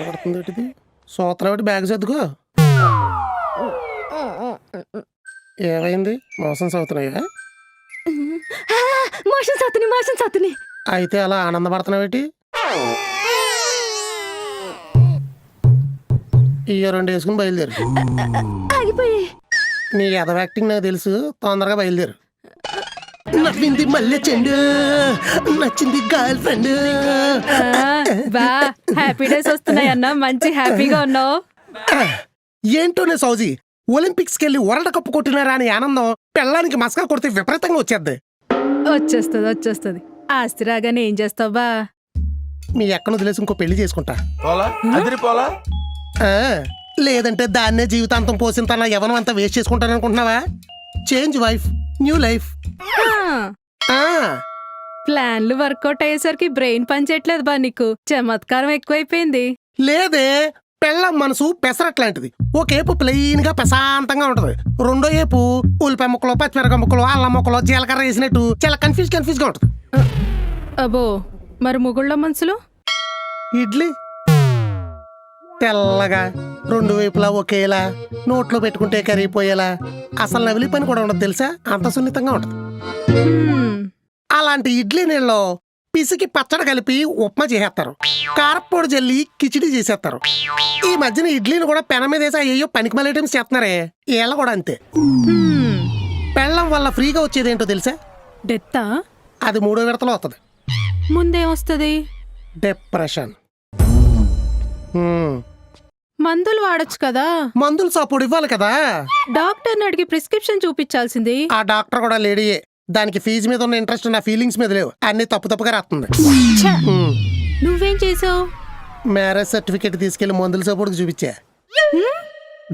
పడుతుంది ఏంటిది? సూత్రం ఒకటి బ్యాగ్ చదువుకో. ఏమైంది? మోషన్స్ అవుతున్నాయా? మోషన్స్ అవుతున్నాయి. అయితే అలా ఆనందపడుతున్నావేటి? ఇయ్యో 2 వేసుకుని బయలుదేరు. ఆగిపోయి నీ ఎదవ యాక్టింగ్ నాకు తెలుసు, తొందరగా బయలుదేరు. నవ్వింది మళ్ళీ చెండు, నచ్చింది గర్ల్ ఫ్రెండ్. బా హ్యాపీ డేస్ వస్తున్నాయన్నా, మంచి హ్యాపీగా ఉన్నావు. ఏంటోనే సౌజీ, ఒలింపిక్స్కి వెళ్ళి వరల్డ్ కప్ కొట్టినారా అని ఆనందం పెళ్ళానికి మస్కా కొడితే విపరీతంగా వచ్చేద్ది. వచ్చేస్తుంది. ఆస్తి రాగానే ఏం చేస్తావు బా? మీ ఎక్కను వదిలేసి ఇంకో పెళ్లి చేసుకుంటా. లేదంటే దాన్నే జీవితాంతం పోసిన తన యవనం అంతా వేస్ట్ చేసుకుంటాననుకుంటున్నావా? Change wife, new life. ప్లాన్లు వర్కౌట్ అయ్యేసరికి బ్రెయిన్ పనిచేయట్లేదు బా, నీకు చమత్కారం ఎక్కువైపోయింది. లేదే, పెళ్ళం మనసు పెసరట్లాంటిది. ఒకేపు ప్లెయిన్ గా ప్రశాంతంగా ఉంటది, రెండో ఏపు ఉల్లిపాయ ముక్కలు, పచ్చిమిరకాయ ముక్కలు, అల్లం ముక్కలు, జీలకర్ర వేసినట్టు చాలా కన్ఫ్యూజ్ గా ఉంటది. అబ్బో, మరి ముగుళ్ళ మనసులో ఇడ్లీ తెల్లగా, 2 వైపులా ఒకేలా, నోట్లో పెట్టుకుంటే కరిగిపోయేలా, అసలు నవిలి పని కూడా ఉండదు తెలుసా, అంత సున్నితంగా ఉంటది. అలాంటి ఇడ్లీ నీళ్ళలో పిసికి పచ్చడి కలిపి ఉప్మా చేసేస్తారు, కారప్పొడి జల్లి కిచిడి చేసేస్తారు. ఈ మధ్యన ఇడ్లీని కూడా పెన మీద వేసి అయ్యో పనికి మళ్ళీ ఐటమ్స్ చేస్తున్నారే, వీళ్ళ కూడా అంతే. పెళ్ళం వల్ల ఫ్రీగా వచ్చేది ఏంటో తెలుసా? డెత్తా? అది 3వ విడతలో వస్తుంది. ముందేమొస్తుంది? డిప్రెషన్. మందులు వాడొచ్చు కదా. మందులు సపోర్ట్ ఇవ్వాలి కదా. డాక్టర్ని అడిగి ప్రిస్క్రిప్షన్ చూపించాల్సింది. ఆ డాక్టర్ కూడా లేడీయే, దానికి ఫీజు మీద ఉన్న ఇంట్రెస్ట్ నా ఫీలింగ్స్ మీద లేవు, అన్ని తప్పుగా రాస్తుంది. నువ్వేం చేసావు? మ్యారేజ్ సర్టిఫికేట్ తీసుకెళ్లి మందుల సపోర్ట్కి చూపించా.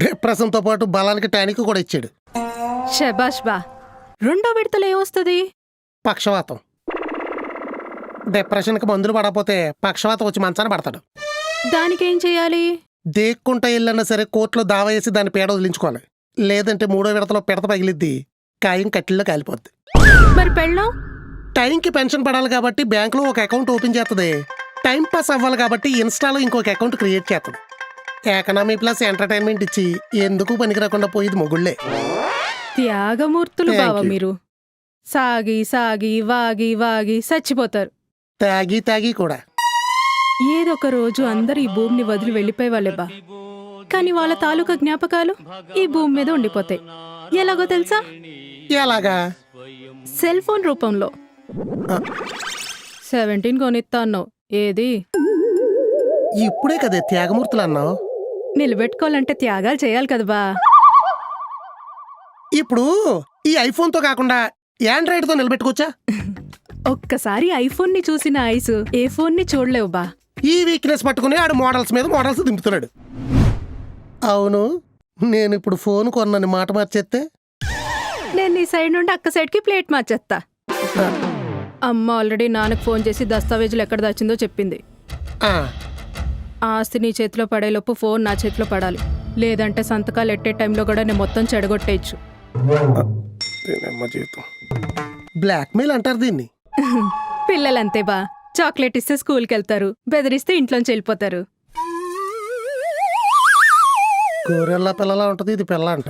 డిప్రెషన్ తో పాటు బలానికి టానిక్ కూడా ఇచ్చాడు. శబాష్ బా. 2వ విడతలో ఏమొస్తుంది? పక్షవాతం. డిప్రెషన్కి మందులు పడకపోతే పక్షవాతం వచ్చి మంచాన పడతాడు. దానికేం చెయ్యాలి? దేక్కుంటా వెళ్ళన్నా సరే కోర్టులో దావా వేసి దాని పేడ వదిలించుకోవాలి, లేదంటే 3వ విడతలో పిడత పగిలిద్ది, కాయం కట్టిల్లో కాలిపోద్ది. మరి పెళ్ళం? టైంకి పెన్షన్ పడాలి కాబట్టి బ్యాంకులో ఒక అకౌంట్ ఓపెన్ చేస్తుంది, టైం పాస్ అవ్వాలి కాబట్టి ఇన్స్టాలో ఇంకొక అకౌంట్ క్రియేట్ చేస్తుంది. ఎకనామీ ప్లస్ ఎంటర్టైన్మెంట్ ఇచ్చి ఎందుకు పనికి రాకుండా పోయేది మొగుళ్లే. త్యాగమూర్తులు బావా మీరు. సాగి సాగి వాగి వాగి చచ్చిపోతారు. తాగి కూడా. ఏదొక రోజు అందరు ఈ భూమిని వదిలి వెళ్ళిపోయేవాళ్ళే బా, కానీ వాళ్ళ తాలూకా జ్ఞాపకాలు ఈ భూమి మీద ఉండిపోతాయి. ఎలాగో తెలుసా? ఎలాగా? సెల్ ఫోన్ రూపంలో. 17 కొనిస్తా అన్నావు, ఏది? ఇప్పుడే కదే త్యాగమూర్తులు అన్నావు. నిలబెట్టుకోవాలంటే త్యాగాలు చేయాలి కదా బా. ఇప్పుడు ఈ ఐఫోన్ తో కాకుండా ఆండ్రాయిడ్ తో నిలబెట్టుకోవచ్చా? ఒక్కసారి ఐఫోన్ ని చూసిన ఐసు ఏ ఫోన్ ని చూడలేవు బా. ఈ వీక్నెస్ పట్టుకుని ఆడు మోడల్స్ మీద మోడల్స్ దింపుతున్నాడు. అవును, నేను ఇప్పుడు ఫోన్ కొన్నాను మాట మార్చేస్తే నేను ఈ సైడ్ నుండి అక్క సైడ్ కి ప్లేట్ మార్చేస్తా. అమ్మ ఆల్రెడీ నాన్నకు ఫోన్ చేసి దస్తావేజులు ఎక్కడ దాచిందో చెప్పింది. ఆస్తి నీ చేతిలో పడేలోపు ఫోన్ నా చేతిలో పడాలి, లేదంటే సంతకాలు ఎట్టే టైంలో కూడా నేను మొత్తం చెడగొట్టేయచ్చు. బ్లాక్మెయిల్ అంటారు దీన్ని. పిల్లలంతే బా, చాక్లెట్ ఇస్తే స్కూల్కి వెళ్తారు, బెదిరిస్తే ఇంట్లోంచి వెళ్ళిపోతారు. కూరల్లా పిల్లలా ఉంటది ఇది పిల్ల అంట.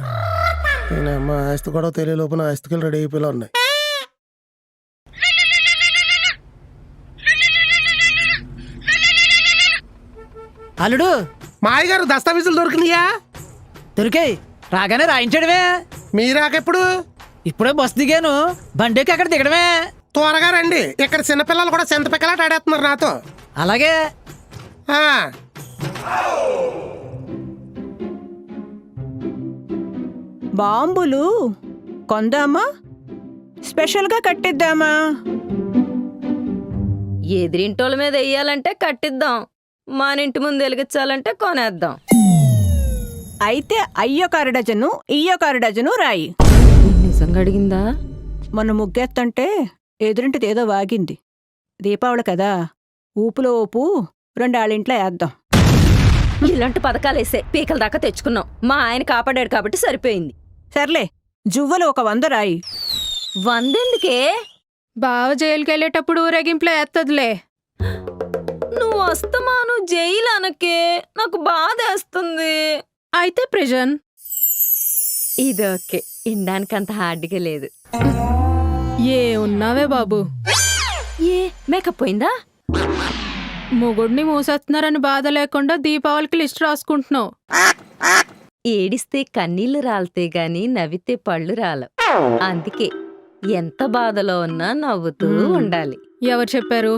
అమ్మ ఆస్తి కూడా తెలియలోపు నా ఆస్తికలు రెడీ అయిపోయిలా ఉన్నాయి. అల్లుడు, మాయ గారు దస్తావేజులు దొరికినాయా? దొరికాయి, రాగానే రాయించడమే. మీరాకెప్పుడు? ఇప్పుడే బస్ దిగాను, బండికి అక్కడ దిగడమే. త్వరగా రండి, ఇక్కడ చిన్నపిల్లలు కూడా సెంత పిక్కలాట ఆడేస్తున్నారు నాతో. అలాగే. బాంబులు కొందామా, స్పెషల్గా కట్టిద్దామా? ఎదిరింటోళ్ళ మీద వెయ్యాలంటే కట్టిద్దాం, మన ఇంటి ముందు వెలిగించాలంటే కొనేద్దాం. అయితే అయ్యొక 1 డజను ఇయ్యొక 1 డజను రాయి. నిజంగా అడిగిందా? మొన్న ముగ్గెత్తంటే ఎదురింటిది ఏదో వాగింది. దీపావళి కదా, ఊపులో ఊపు 2 ఆళ్ళింట్లో వేద్దాం. ఇలాంటి పథకాలేసే పీకల దాకా తెచ్చుకున్నాం, మా ఆయన కాపాడాడు కాబట్టి సరిపోయింది. సర్లే, జువ్వలు ఒక 100 రాయి. 100 ఎందుకే? బావ జైలుకి వెళ్ళేటప్పుడు ఊరేగింపులో ఎత్తదులే. నువ్వు వస్తమాను జైలు అనకే, నాకు బాధేస్తుంది. అయితే ప్రిజన్. ఇది ఓకే, ఇండానికి అంత హార్డ్గా లేదు. ఏ ఉన్నావే బాబు, ఏ మేకప్ పోయిందా? మొగుడిని మూసేస్తున్నారని బాధ లేకుండా దీపావళికి లిస్ట్ రాసుకుంటున్నావు. ఏడిస్తే కన్నీళ్లు రాలితే గాని నవ్వితే పళ్ళు రాలవు. అందుకే ఎంత బాధలో ఉన్నా నవ్వుతూ ఉండాలి. ఎవరు చెప్పారు?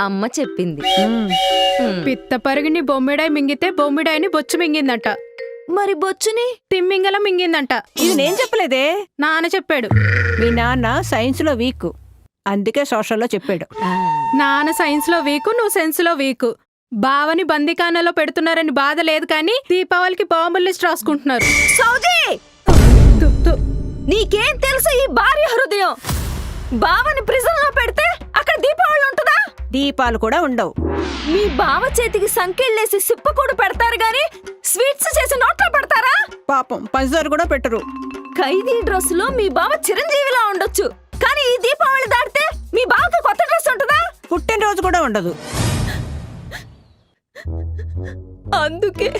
అమ్మ చెప్పింది. పిత్త పరిగిని బొమ్మిడాయి మింగితే బొమ్మిడాయిని బొచ్చు మింగిందంట. మరి బొచ్చుని తిమ్మింగల మింగిందంట. ఇది నేను చెప్పలేదే, నాన్న చెప్పాడు. మీ నాన్న సైన్స్లో వీక్, అందుకే సోషల్లో చెప్పాడు. నాన్న సైన్స్ లో వీకు, నువ్వు సెన్స్ లో వీకు. బావని బందీఖానాలో పెడుతున్నారని బాధ లేదు కానీ దీపావళికి బాంబుల లిస్ట్ రాసుకుంటున్నారు. సౌజీ, తు, తు. నీకేం తెలుసు ఈ భార్య హృదయం? బావని ప్రిజన్ లో పెడితే అక్కడ దీపావళి ఉంటుందా? దీపాలు కూడా ఉండవు. మీ బావ చేతికి సంకెళ్ళేసి సిప్పకూడు పెడతారు గాని స్వీట్స్ చేసి నోట్లో పెడతారా? పాపం పంచదార కూడా పెట్టరు. ఖైదీ డ్రెస్ లో మీ బావ చిరంజీవిలా ఉండొచ్చు, కానీ ఈ దీపావళి దాటితే మీ బావకి కొత్త డ్రెస్ ఉంటుందా? పుట్టినరోజు కూడా ఉండదు. అందుకే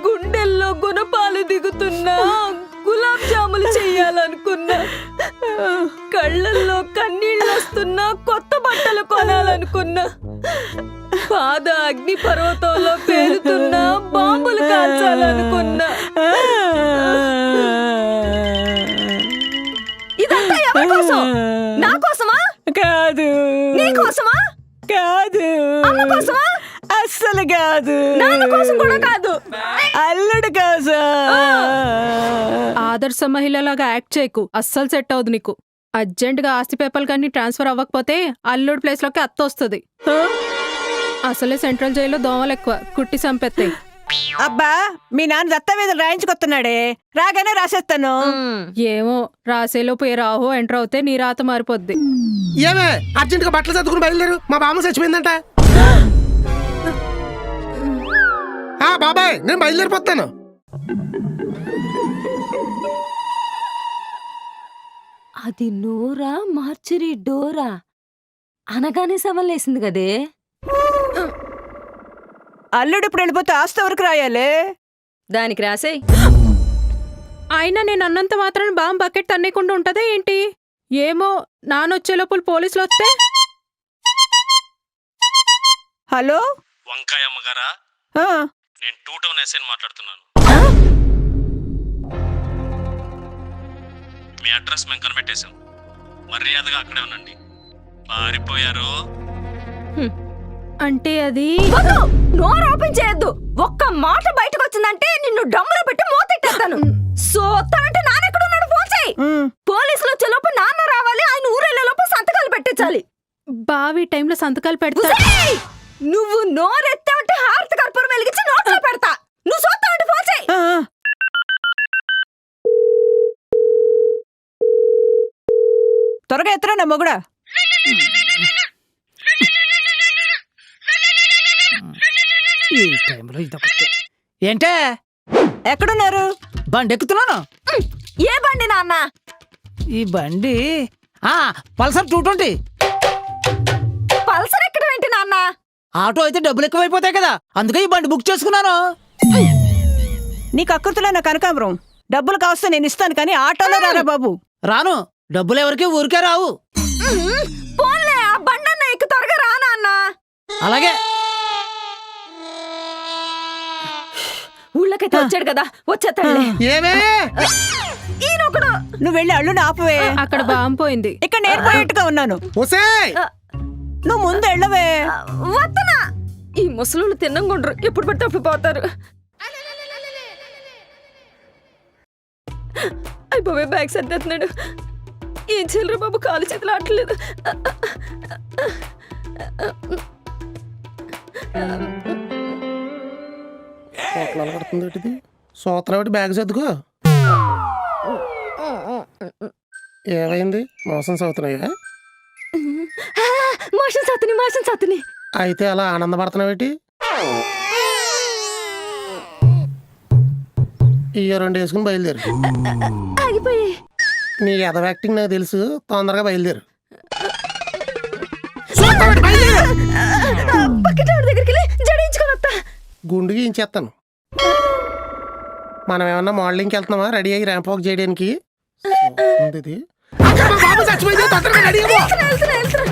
గుండెల్లో గుణపాలు దిగుతున్నా గులాబ్ జాములు చెయ్యాలనుకున్నా, కళ్ళల్లో కన్నీళ్ళు వస్తున్నా కొత్త బట్టలు కొనాలనుకున్నా, బాధ అగ్ని పర్వతంలో పేలుతున్నా బాంబులు కాల్చాలనుకున్నా. ఇదంతా ఎవరి కోసం? నా కోసమా? కాదు. నీ కోసమా? కాదు. అమ్మ కోసమా? అస్సలు కాదు. నాన్న కోసం కూడా కాదు. అల్లుడు కోసం. ఆదర్శ మహిళలాగా యాక్ట్ చేయకు, అస్సలు సెట్ అవ్వదు నీకు. అర్జెంటుగా ఆస్తి పేపర్లు కానీ ట్రాన్స్ఫర్ అవ్వకపోతే అల్లుడు ప్లేస్ లోకి అత్త వస్తుంది. అసలే సెంట్రల్ జైల్లో దోమలు ఎక్కువ, కుట్టి చంపేస్తాయి. అబ్బా, మీ నాన్న దత్తవేదలు రాయించుకొస్తున్నాడే, రాగానే రాసేస్తాను. ఏమో, రాసేలోపు ఏ రాహో ఎంటర్ అవుతే నీ రాత మారిపోద్ది. ఏమే అర్జెంట్ గా బట్టలు చదువుకుని బయలుదేరు, మా బామ్మ చచ్చిపోయిందంట. బాబాయ్ నేను బయలుదేరిపోతాను. అది నోరా మార్చురి డోరా అనగానే సవల్లేసింది కదే. అల్లుడు ఇప్పుడు వెళ్ళిపోతే ఆస్తి వరకు రాయాలి. దానికి రాసేయ్. అయినా నేను అన్నంత మాత్రాన్ని బాంబు బకెట్ తన్నేకుండా ఉంటదే ఏంటి? ఏమో, నానొచ్చే లోపల పోలీసులు వస్తే. హలో, వంకాయ అమ్మగారా? ఆ, నేను 2 టౌన్ ఎస్ఐని మాట్లాడుతున్నాను. మీ అడ్రస్ మేము కనిపెట్టేశాం, మర్యాదగా అక్కడే ఉండండి. పారిపోయారు. అంటే అది వద్దు, నోరు ఓపెన్ చేయొద్దు. ఒక్క మాట బయటకు వచ్చిందంటే నిన్ను డమ్ములో పెట్టి మోతెట్టేస్తాను. సోతా అంటే నాన్నెక్కడున్నాడు ఫోన్ చేయి. పోలీసులు వచ్చే లోపు నాన్న రావాలి, ఆయన ఊరెళ్ళే లోపు సంతకాలు పెట్టించాలి. బావి టైంలో సంతకాలు పెడతా. ఉసేయ్! నువ్వు నోరెత్తావంటే హారతి కర్పూరం వెలిగించి నోట్లో పెడతా. నువ్వు సోతా అంటే ఫోన్ చేయి. ఆ, ఆ. త్వరగా ఎత్తరా నా మొగుడా. ఈ టైంలో ఇదొకటి. ఏంటే ఎక్కడున్నారు? బండి ఎక్కుతున్నాను. ఏ బండి నాన్న? ఈ బండి పల్సర్ 220. పల్సర్ ఎక్కడం ఏంటి నాన్న? ఆటో అయితే డబ్బులు ఎక్కువైపోతాయి కదా, అందుకే ఈ బండి బుక్ చేసుకున్నాను. నీకు అక్కర్తులే నా కనకాంబరం. డబ్బులు కావస్తే నేను ఇస్తాను, కానీ ఆటోలో రారా బాబు. రాను, డబ్బులు ఎవరికి ఊరికే రావు. పోన్లే, ఆ బండన్న ఎక్కు, త్వరగా రా నాన్న. అలాగే. ఊళ్ళకైతే వచ్చాడు కదా, వచ్చేస్తాడులే. ఏమే ఈయనొకడు. నువ్వు వెళ్ళి అల్లుని ఆపవే. అక్కడ బాంబు పోయింది. ఇక్కడ నేను పోయేట్టుగా ఉన్నాను. ఒసేయ్ నువ్వు ముందు వెళ్ళవే. వత్తనా? ఈ ముసలు తిన్నంగుండ్రు, ఎప్పుడు పడితే అప్పుడు పోతారు. అయిపోవే, బ్యాగ్ సర్దేస్తున్నాడు. ఏం చెల్లరు బాబు, కాలు చేతులు ఆటలేదు. సూత్రం ఒకటి బ్యాగ్ చదువుకో. ఏమైంది? మోసం చదువుతున్నాయా? మోషన్ సత్తుని. అయితే అలా ఆనందపడుతున్నావేటి? ఈ 2 వేసుకుని బయలుదేరు. ఆగిపోయి. నీ ఎదవ యాక్టింగ్ నాకు తెలుసు, తొందరగా బయలుదేరు. బకెట్ ఆవిడ దగ్గరికి వెళ్ళి జడించుకొని వస్తా. గుండు గీయించేస్తాను. మనం ఏమన్నా మోడలింగ్కి వెళ్తున్నామా రెడీ అయ్యి ర్యాంప్ వాక్ చేయడానికి? ఉంది ఇది. అక్కడ మా బాబు చచ్చిపోయింది, తొందరగా రెడీ అవ్వు. వెళ్తున్నా.